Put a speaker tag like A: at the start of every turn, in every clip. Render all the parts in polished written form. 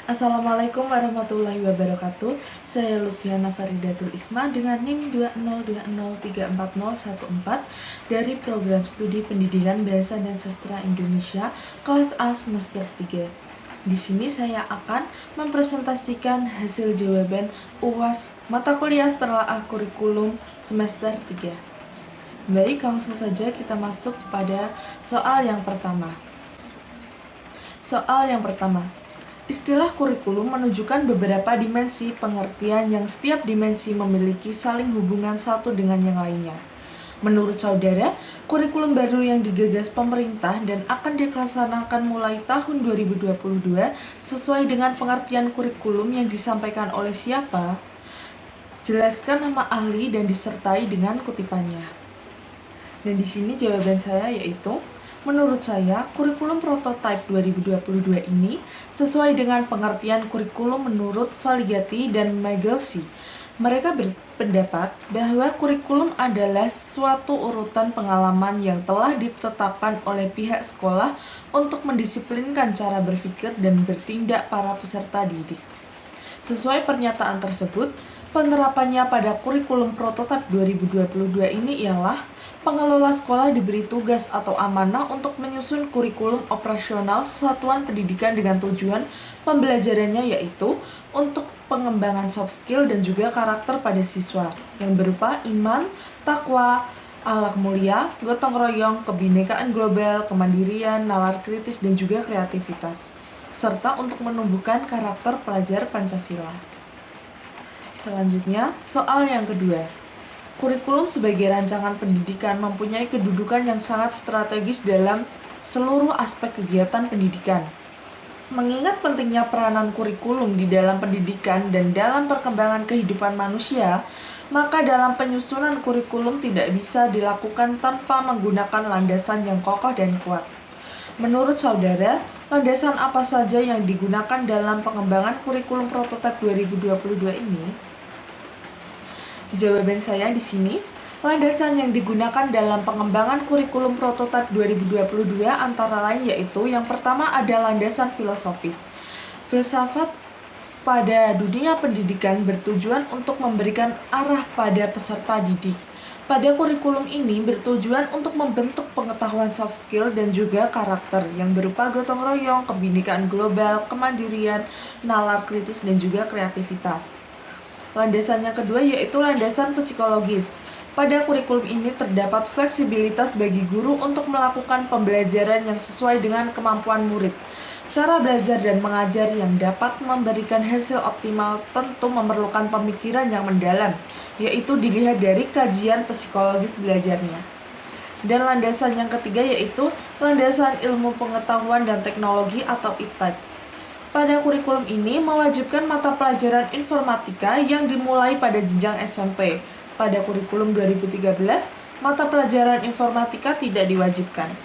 A: Assalamualaikum warahmatullahi wabarakatuh. Saya Lutfiana Faridatul Isma dengan NIM 202034014 dari Program Studi Pendidikan Bahasa dan Sastra Indonesia kelas A semester 3. Di sini saya akan mempresentasikan hasil jawaban UAS mata kuliah telaah kurikulum semester 3. Baik, langsung saja kita masuk pada soal yang pertama. Soal yang pertama. Istilah kurikulum menunjukkan beberapa dimensi pengertian yang setiap dimensi memiliki saling hubungan satu dengan yang lainnya. Menurut saudara, kurikulum baru yang digagas pemerintah dan akan dilaksanakan mulai tahun 2022 sesuai dengan pengertian kurikulum yang disampaikan oleh siapa? Jelaskan nama ahli dan disertai dengan kutipannya. Dan di sini jawaban saya yaitu menurut saya, kurikulum prototipe 2022 ini sesuai dengan pengertian kurikulum menurut Valigati dan Magelsi. Mereka berpendapat bahwa kurikulum adalah suatu urutan pengalaman yang telah ditetapkan oleh pihak sekolah untuk mendisiplinkan cara berpikir dan bertindak para peserta didik. Sesuai pernyataan tersebut, penerapannya pada kurikulum prototipe 2022 ini ialah pengelola sekolah diberi tugas atau amanah untuk menyusun kurikulum operasional satuan pendidikan dengan tujuan pembelajarannya yaitu untuk pengembangan soft skill dan juga karakter pada siswa yang berupa iman, takwa, akhlak mulia, gotong royong, kebinekaan global, kemandirian, nalar kritis, dan juga kreativitas, serta untuk menumbuhkan karakter pelajar Pancasila. Selanjutnya, soal yang kedua. Kurikulum sebagai rancangan pendidikan mempunyai kedudukan yang sangat strategis dalam seluruh aspek kegiatan pendidikan. Mengingat pentingnya peranan kurikulum di dalam pendidikan dan dalam perkembangan kehidupan manusia, maka dalam penyusunan kurikulum tidak bisa dilakukan tanpa menggunakan landasan yang kokoh dan kuat. Menurut saudara, landasan apa saja yang digunakan dalam pengembangan kurikulum prototipe 2022 ini? Jawaban saya di sini, landasan yang digunakan dalam pengembangan kurikulum prototipe 2022 antara lain yaitu yang pertama ada landasan filosofis. Filsafat pada dunia pendidikan bertujuan untuk memberikan arah pada peserta didik. Pada kurikulum ini bertujuan untuk membentuk pengetahuan soft skill dan juga karakter yang berupa gotong royong, kebinekaan global, kemandirian, nalar kritis, dan juga kreativitas. Landasan yang kedua yaitu landasan psikologis. Pada kurikulum ini terdapat fleksibilitas bagi guru untuk melakukan pembelajaran yang sesuai dengan kemampuan murid. Cara belajar dan mengajar yang dapat memberikan hasil optimal tentu memerlukan pemikiran yang mendalam, yaitu dilihat dari kajian psikologis belajarnya. Dan landasan yang ketiga yaitu landasan ilmu pengetahuan dan teknologi atau IPTEK. Pada kurikulum ini mewajibkan mata pelajaran informatika yang dimulai pada jenjang SMP. Pada kurikulum 2013, mata pelajaran informatika tidak diwajibkan.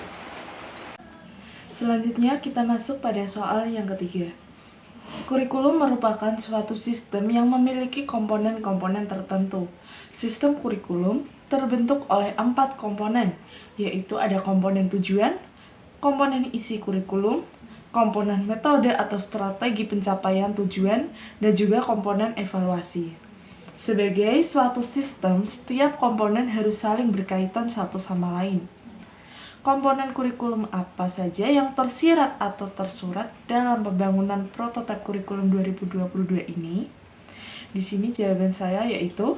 A: Selanjutnya kita masuk pada soal yang ketiga. Kurikulum merupakan suatu sistem yang memiliki komponen-komponen tertentu. Sistem kurikulum terbentuk oleh 4 komponen, yaitu ada komponen tujuan, komponen isi kurikulum, komponen metode atau strategi pencapaian tujuan, dan juga komponen evaluasi. Sebagai suatu sistem, setiap komponen harus saling berkaitan satu sama lain. Komponen kurikulum apa saja yang tersirat atau tersurat dalam pembangunan prototipe kurikulum 2022 ini? Di sini jawaban saya yaitu,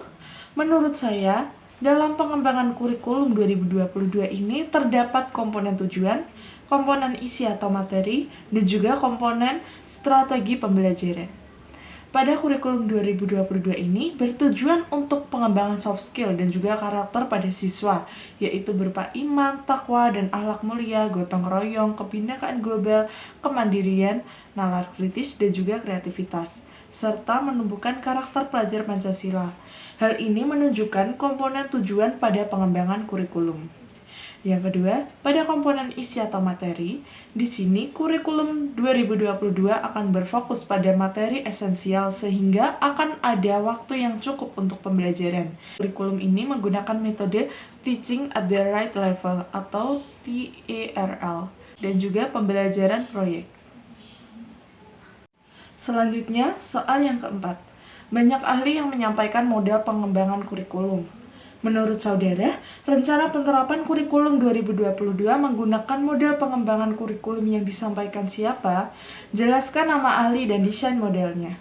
A: menurut saya, dalam pengembangan kurikulum 2022 ini terdapat komponen tujuan, komponen isi atau materi, dan juga komponen strategi pembelajaran. Pada kurikulum 2022 ini bertujuan untuk pengembangan soft skill dan juga karakter pada siswa, yaitu berupa iman, takwa, dan akhlak mulia, gotong royong, kebinekaan global, kemandirian, nalar kritis, dan juga kreativitas, serta menumbuhkan karakter pelajar Pancasila. Hal ini menunjukkan komponen tujuan pada pengembangan kurikulum. Yang kedua, pada komponen isi atau materi, di sini kurikulum 2022 akan berfokus pada materi esensial sehingga akan ada waktu yang cukup untuk pembelajaran. Kurikulum ini menggunakan metode Teaching at the Right Level atau TERL dan juga pembelajaran proyek. Selanjutnya, soal yang keempat. Banyak ahli yang menyampaikan model pengembangan kurikulum. Menurut saudara, rencana penerapan kurikulum 2022 menggunakan model pengembangan kurikulum yang disampaikan siapa? Jelaskan nama ahli dan desain modelnya.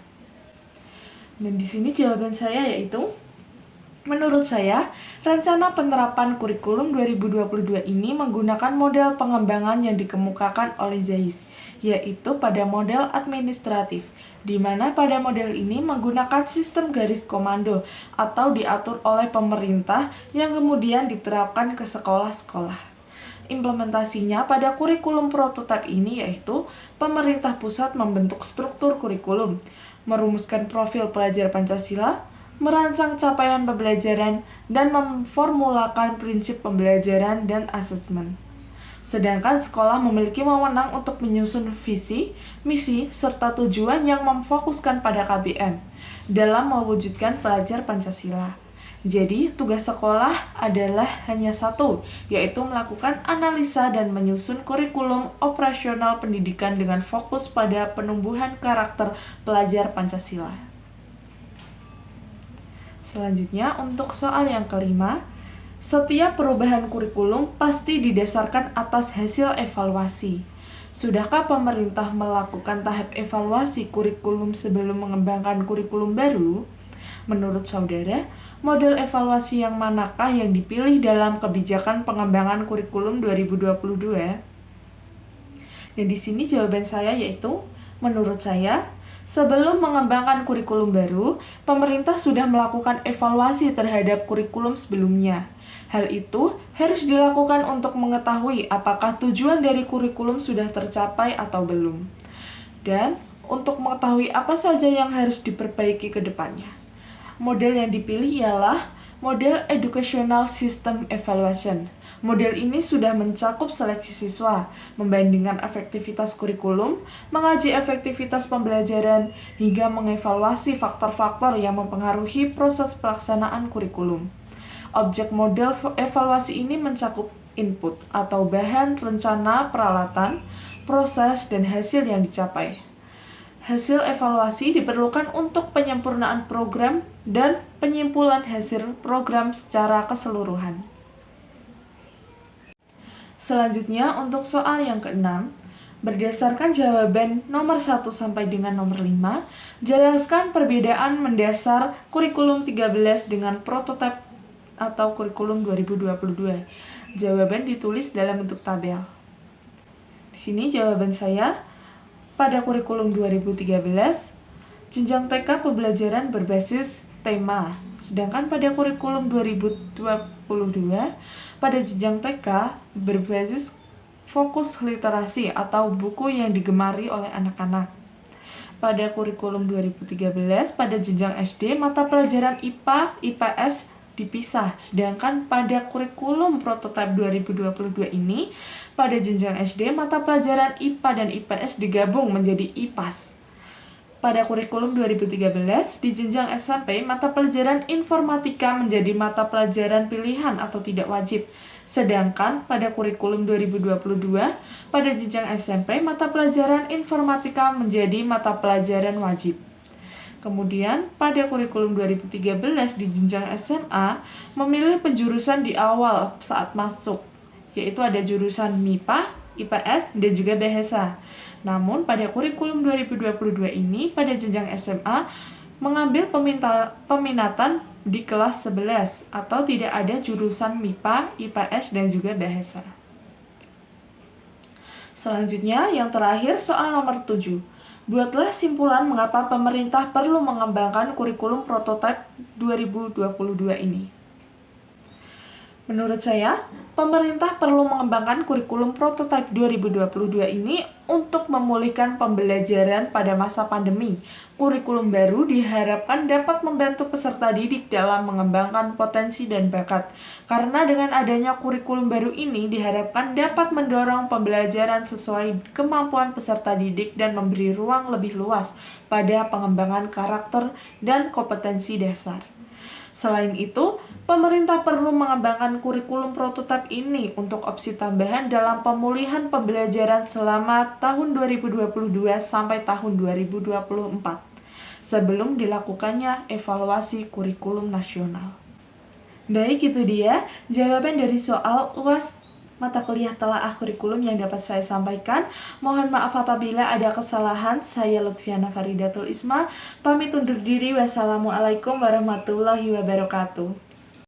A: Dan di sini jawaban saya yaitu, menurut saya, rencana penerapan kurikulum 2022 ini menggunakan model pengembangan yang dikemukakan oleh Zeiss, yaitu pada model administratif, di mana pada model ini menggunakan sistem garis komando atau diatur oleh pemerintah yang kemudian diterapkan ke sekolah-sekolah. Implementasinya pada kurikulum prototipe ini yaitu pemerintah pusat membentuk struktur kurikulum, merumuskan profil pelajar Pancasila, merancang capaian pembelajaran, dan memformulakan prinsip pembelajaran dan asesmen. Sedangkan sekolah memiliki wewenang untuk menyusun visi, misi, serta tujuan yang memfokuskan pada KBM dalam mewujudkan pelajar Pancasila. Jadi, tugas sekolah adalah hanya satu, yaitu melakukan analisa dan menyusun kurikulum operasional pendidikan dengan fokus pada penumbuhan karakter pelajar Pancasila. Selanjutnya, untuk soal yang kelima, setiap perubahan kurikulum pasti didasarkan atas hasil evaluasi. Sudahkah pemerintah melakukan tahap evaluasi kurikulum sebelum mengembangkan kurikulum baru? Menurut saudara, model evaluasi yang manakah yang dipilih dalam kebijakan pengembangan kurikulum 2022? Dan di sini jawaban saya yaitu, menurut saya, sebelum mengembangkan kurikulum baru, pemerintah sudah melakukan evaluasi terhadap kurikulum sebelumnya. Hal itu harus dilakukan untuk mengetahui apakah tujuan dari kurikulum sudah tercapai atau belum. Dan untuk mengetahui apa saja yang harus diperbaiki ke depannya. Model yang dipilih ialah model Educational System Evaluation. Model ini sudah mencakup seleksi siswa, membandingkan efektivitas kurikulum, mengaji efektivitas pembelajaran, hingga mengevaluasi faktor-faktor yang mempengaruhi proses pelaksanaan kurikulum. Objek model evaluasi ini mencakup input atau bahan rencana peralatan, proses, dan hasil yang dicapai. Hasil evaluasi diperlukan untuk penyempurnaan program dan penyimpulan hasil program secara keseluruhan. Selanjutnya, untuk soal yang keenam, berdasarkan jawaban nomor 1 sampai dengan nomor 5, jelaskan perbedaan mendasar kurikulum 13 dengan prototipe atau kurikulum 2022. Jawaban ditulis dalam bentuk tabel. Di sini jawaban saya, pada kurikulum 2013, jenjang TK pembelajaran berbasis tema. Sedangkan pada kurikulum 2022, pada jenjang TK berbasis fokus literasi atau buku yang digemari oleh anak-anak. Pada kurikulum 2013, pada jenjang SD, mata pelajaran IPA, IPS dipisah. Sedangkan pada kurikulum prototipe 2022 ini, pada jenjang SD, mata pelajaran IPA dan IPS digabung menjadi IPAS. Pada kurikulum 2013, di jenjang SMP, mata pelajaran informatika menjadi mata pelajaran pilihan atau tidak wajib. Sedangkan pada kurikulum 2022, pada jenjang SMP, mata pelajaran informatika menjadi mata pelajaran wajib. Kemudian, pada kurikulum 2013 di jenjang SMA, memilih penjurusan di awal saat masuk, yaitu ada jurusan MIPA, IPS, dan juga bahasa. Namun, pada kurikulum 2022 ini, pada jenjang SMA, mengambil peminatan di kelas 11, atau tidak ada jurusan MIPA, IPS, dan juga bahasa. Selanjutnya, yang terakhir, soal nomor 7. Buatlah simpulan mengapa pemerintah perlu mengembangkan kurikulum prototipe 2022 ini. Menurut saya, pemerintah perlu mengembangkan kurikulum prototipe 2022 ini untuk memulihkan pembelajaran pada masa pandemi. Kurikulum baru diharapkan dapat membantu peserta didik dalam mengembangkan potensi dan bakat. Karena dengan adanya kurikulum baru ini diharapkan dapat mendorong pembelajaran sesuai kemampuan peserta didik dan memberi ruang lebih luas pada pengembangan karakter dan kompetensi dasar. Selain itu, pemerintah perlu mengembangkan kurikulum prototipe ini untuk opsi tambahan dalam pemulihan pembelajaran selama tahun 2022 sampai tahun 2024, sebelum dilakukannya evaluasi kurikulum nasional. Baik, itu dia jawaban dari soal UAS mata kuliah telaah kurikulum yang dapat saya sampaikan. Mohon maaf apabila ada kesalahan. Saya Lutfiana Faridatul Isma, pamit undur diri. Wassalamualaikum warahmatullahi wabarakatuh.